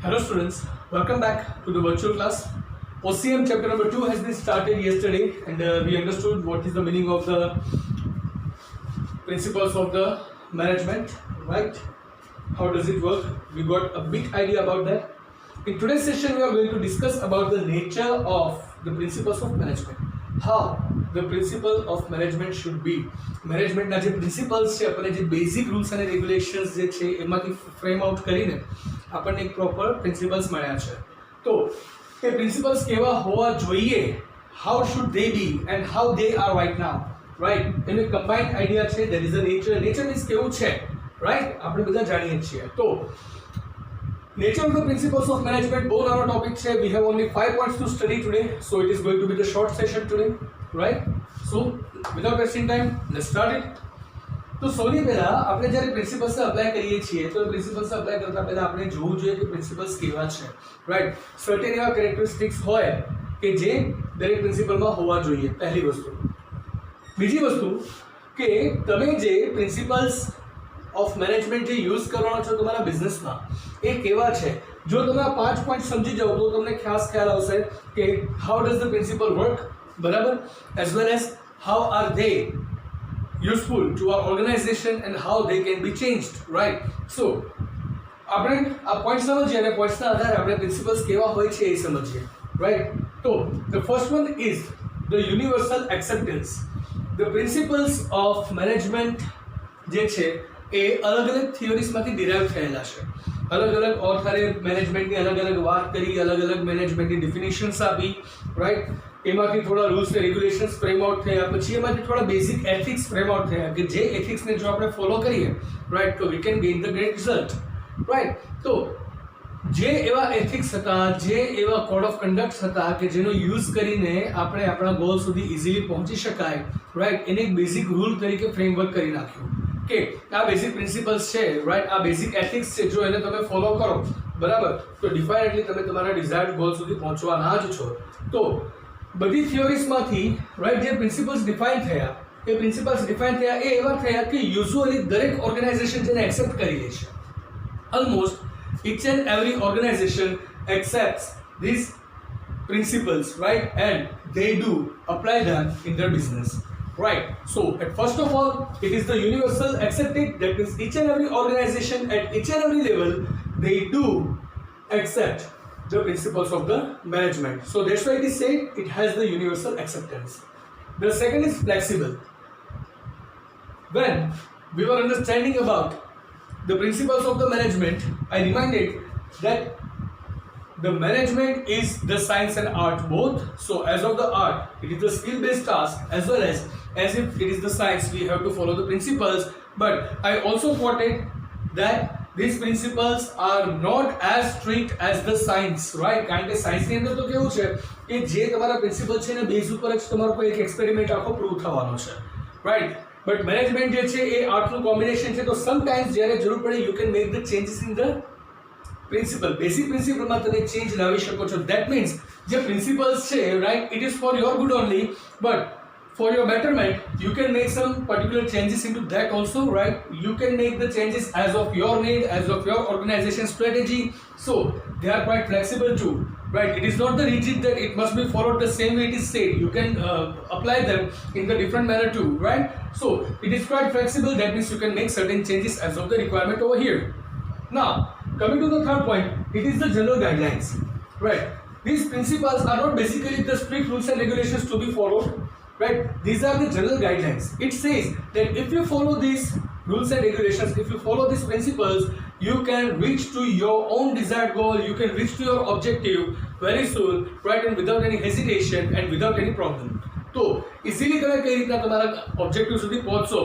Hello students, welcome back to the virtual class. OCM chapter number 2 has been started yesterday and we understood what is the meaning of the principles of the management, right? How does it work? We got a big idea about that. In today's session we are going to discuss about the nature of the principles of management. How the principle of management should be. Management ના જે principles છે આપણે જે basic rules and regulations જે છે એમાંથી frame out કરીને આપણને એક proper principles મળ્યા છે. તો એ principles કેવા હોવા જોઈએ, how should they be and how they are right now, right? એનો combined idea છે, there is a nature means કેવું છે, right? આપણે બધા જાણીએ છીએ. તો nature of the principles of management, બહુ નાનો topic છે. We have only 5 points to study today, so it is going to be the short session today, right? So without wasting time, let's start it. તો સૌથી પહેલા આપણે જ્યારે principles apply કરીએ છીએ તો પ્રિન્સિપલ્સ અપ્લાય કરતા પહેલા આપણે જોવું જોઈએ કે પ્રિન્સિપલ્સ કેવા છે, રાઈટ? સર્ટેન એવા કેરેક્ટરિસ્ટિક્સ હોય કે જે દરેક પ્રિન્સિપલમાં હોવા જોઈએ, પહેલી વસ્તુ. બીજી વસ્તુ કે તમે જે પ્રિન્સિપલ્સ ઓફ મેનેજમેન્ટ જે યુઝ કરવાનો છો તમારા બિઝનેસમાં એ કેવા છે. જો તમે આ 5 પોઈન્ટ સમજી જાઓ તો તમને ખાસ ખ્યાલ આવશે કે how does the principle work, બરાબર, as well as how are they useful to our organization and how they can be changed, right? So આપણે આ પોઈન્ટ સમજીએ અને પોઈન્ટ્સના આધારે આપણે પ્રિન્સિપલ્સ કેવા હોય છે એ સમજીએ, right? તો the first one is the universal acceptance. The principles of management જે છે એ અલગ અલગ થિયોરીઝમાંથી ડિરાઇવ થયેલા છે. અલગ અલગ ઓથરે મેનેજમેન્ટની અલગ અલગ વાત કરી, અલગ અલગ મેનેજમેન્ટની ડિફિનેશન્સ આપી, રાઈટ? એમાંથી થોડા રૂલ્સ ને રેગ્યુલેશન્સ ફ્રેમ આઉટ થયા, પછી એમાંથી થોડા બેઝિક એથિક્સ ફ્રેમ આઉટ થયા કે જે એથિક્સને જો આપણે ફોલો કરીએ, રાઈટ, તો we can gain the great result, right? તો જે એવા એથિક્સ હતા, જે એવા કોડ ઓફ કન્ડક્ટ્સ હતા કે જેનો યુઝ કરીને આપણે આપણા ગોલ સુધી ઇઝીલી પહોંચી શકાય, રાઈટ, એને એક બેઝિક રૂલ તરીકે ફ્રેમવર્ક કરી નાખ્યું કે આ બેઝિક પ્રિન્સિપલ્સ છે, રાઈટ, આ બેઝિક એથિક્સ છે, જો એને તમે ફોલો કરો, બરાબર, તો ડિફાઇનેટલી તમે તમારા ડિઝાયર્ડ ગોલ સુધી પહોંચવાના જ છો. તો બધી થિયોરીઝમાંથી, રાઈટ, જે પ્રિન્સિપલ્સ ડિફાઇન થયા એ પ્રિન્સિપલ્સ ડિફાઇન થયા એ એવા થયા કે યુઝ્યુઅલી દરેક ઓર્ગેનાઇઝેશન જેને એક્સેપ્ટ કરી લે છે. Almost each and every organization accepts these principles, right, and they do apply them in their business, right? So at first of all it is the universal accepted, that means each and every organization at each and every level they do accept the principles of the management. So that's why it is said it has the universal acceptance. The second is flexible. When we were understanding about the principles of the management, I reminded that the management is the science and art both. So as of the art, it is the skill based task, as well as if it is the science, we have to follow the principles. But I also quoted that these principles are not as strict as the science, right? કારણ કે સાયન્સની અંદર તો કેવું છે કે જે તમારા પ્રિન્સિપલ છે ને બેઝ ઉપર જ તમારો કોઈ એક એક્સપેરિમેન્ટ આખો પ્રૂવ થવાનો છે, રાઈટ? બટ મેનેજમેન્ટ જે છે એ આર્ટનું કોમ્બિનેશન છે. તો સમટાઈમ્સ જ્યારે જરૂર પડે you can make the changes in the principle. Basic પ્રિન્સિપલમાં તમે ચેન્જ લાવી શકો છો. દેટ મીન્સ જે પ્રિન્સિપલ્સ છે, right, it is for your good only, but for your betterment you can make some particular changes into that also, right? You can make the changes as of your need, as of your organization strategy. So they are quite flexible too, right? It is not the rigid that it must be followed the same way it is said. You can apply them in the different manner too, right? So it is quite flexible. That means you can make certain changes as of the requirement over here. Now coming to the third point, it is the general guidelines, right? These principles are not basically the strict rules and regulations to be followed, right? These are the general guidelines. It says that if you follow these rules and regulations, if you follow these principles, you can reach to your own desired goal, you can reach to your objective very soon, right, and without any hesitation and without any problem. તો easily તમે કઈ રીતના તમારા objective સુધી પહોંચશો,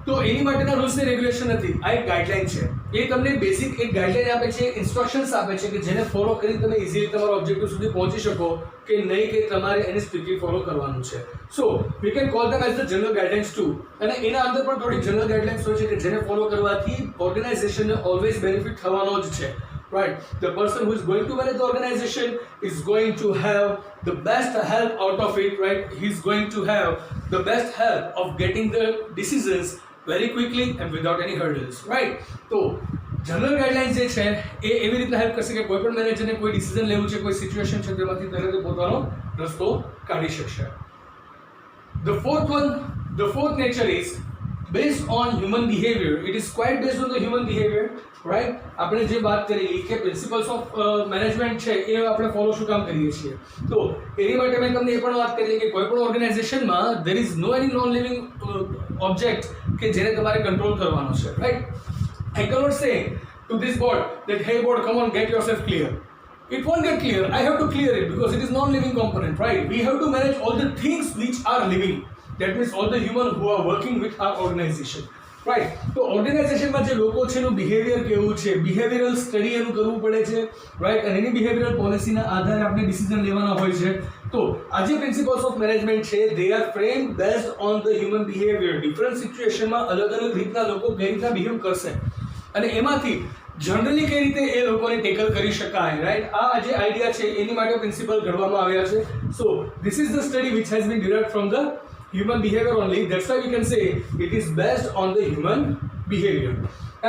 તો એની માટેના rules ને regulation નથી, આ એક ગાઈડલાઈન છે. એ તમને બેઝિક એક ગાઈડલાઈન આપે છે, ઇન્સ્ટ્રક્શન્સ આપે છે કે જેને ફોલો કરી તમે ઇઝીલી તમારા ઓબ્જેક્ટિવ સુધી પહોંચી શકો કે નહીં, કે તમારે એને સ્ટ્રિક્ટલી ફોલો કરવાનું છે. So we can call them as the general guidelines too. અને એના અંદર પણ થોડી જનરલ ગાઈડલાઇન્સ હોય છે કે જેને ફોલો કરવાથી ઓર્ગેનાઇઝેશનને ઓલવેઝ બેનિફિટ થવાનો જ છે, right? The person who is going to manage the organization is going to have the best help out of it, right? He's going to have the best help of getting the decisions very quickly and without any hurdles, right? So general guidelines જે છે એ એવી રીતના help કરશે કે કોઈ પણ મેનેજરને કોઈ ડિસિઝન લેવું છે, કોઈ સિચ્યુએશન છે, તેમાંથી તરત પોતાનો રસ્તો કાઢી શકશે. The fourth nature is based on human behavior. It is quite based on the human behavior, right? આપણે જે વાત કરી કે પ્રિન્સિપલ્સ ઓફ મેનેજમેન્ટ છે એ આપણે ફોલો શું કામ કરીએ છીએ, તો એની માટે મેં તમને એ પણ વાત કરી કે કોઈ પણ ઓર્ગેનાઇઝેશનમાં there is no any non living object કે જેને તમારે કંટ્રોલ કરવાનો છે, right? I cannot say to this board that hey board, come on, get yourself clear. It won't get clear. I have to clear it because it is non-living component, right? We have to manage all the things which are living. That means all the human who are working with our organization, right? તો ઓર્ગેનાઇઝેશનમાં જે લોકો છે એનું behaviour કેવું છે, behavioural study એનું કરવું પડે છે, રાઈટ? અને એની બિહેવિયરલ પોલિસીના આધારે આપણે ડિસિઝન લેવાના હોય છે. તો આ જે પ્રિન્સિપલ્સ ઓફ મેનેજમેન્ટ છે they are frame based on the human behaviour. Different સિચ્યુએશનમાં અલગ અલગ રીતના લોકો કઈ રીતના બિહેવ કરશે અને એમાંથી જનરલી કઈ રીતે એ લોકોને ટેકલ કરી શકાય, રાઈટ? આ જે આઈડિયા છે એની માટે પ્રિન્સિપલ ઘડવામાં આવ્યા છે. So this is the study which has been derived from the human behavior only. That's why we can say it is based on the human behavior.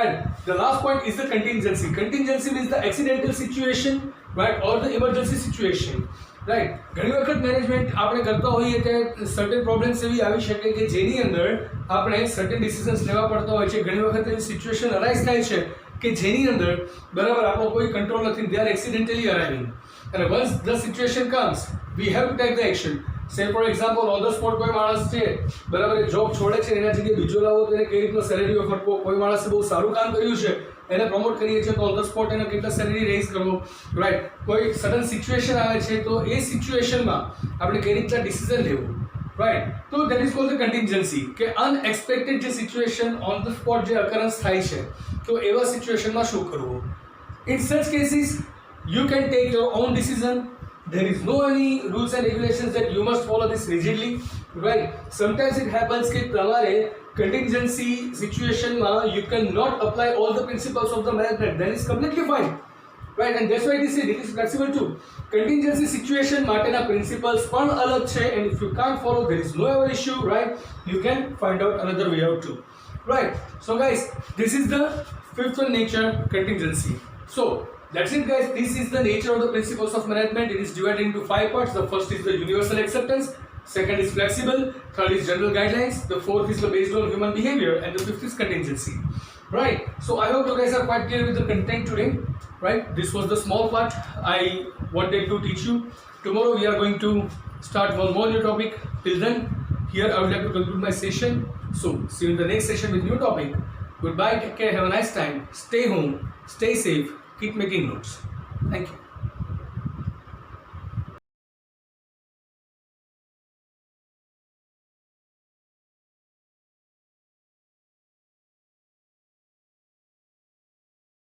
And the last point is the contingency. Contingency means the accidental situation, right, or the emergency situation, right? ઘણી વખત management આપણે કરતા હોઈએ ત્યારે certain problems એવી આવી શકે કે જેની અંદર આપણે સર્ટેન ડિસિઝન્સ લેવા પડતા હોય છે. ઘણી વખત એવી સિચ્યુએશન અરાઇઝ થાય છે કે જેની અંદર બરાબર આપણો કોઈ કંટ્રોલ નથી. દે આર એક્સિડેન્ટલી અરાઇવિંગ અને once the situation comes we have to take the action. Say for example on the spot કોઈ માણસ છે બરાબર એ જોબ છોડે છે, એના જગ્યાએ બીજો લાવો તો એને કઈ રીતનો સેલેરી ઓફર કરવો, કોઈ માણસે બહુ સારું કામ કર્યું છે એને પ્રમોટ કરીએ છીએ તો ઓન ધ સ્પોટ એને કેટલા સેલેરી રેઝ કરવો, રાઈટ? કોઈ સડન સિચ્યુએશન આવે છે તો એ સિચ્યુએશનમાં આપણે કઈ રીતના ડિસિઝન લેવું, રાઈટ? તો that is called the contingency કે અનએક્સપેક્ટેડ જે સિચ્યુએશન ઓન ધ સ્પોટ જે અકરન્સ થાય છે તો એવા સિચ્યુએશનમાં શું કરવું. In such cases you can take your own decision. There is no any rules and regulations that you must follow this rigidly, right? Sometimes it happens कि तुम्हारे contingency situation में you cannot apply all the principles of the management. Then it's completely fine, right? And that's why it is flexible too. Contingency situation માટેના principles પણ અલગ છે, and if you can't follow there is no ever issue, right? You can find out another way out too, right? So guys, this is the fifth one nature, contingency. So that's it guys, this is the nature of the principles of management. It is divided into 5 parts. The first is the universal acceptance, second is flexible, third is general guidelines, the fourth is the based on human behavior, and the fifth is contingency, right? So I hope you guys are quite clear with the content today, right? This was the small part I wanted to teach you. Tomorrow we are going to start one more new topic. Till then, here I would like to conclude my session. So see you in the next session with new topic. Goodbye, take care, have a nice time, stay home, stay safe, keep making notes. Thank you.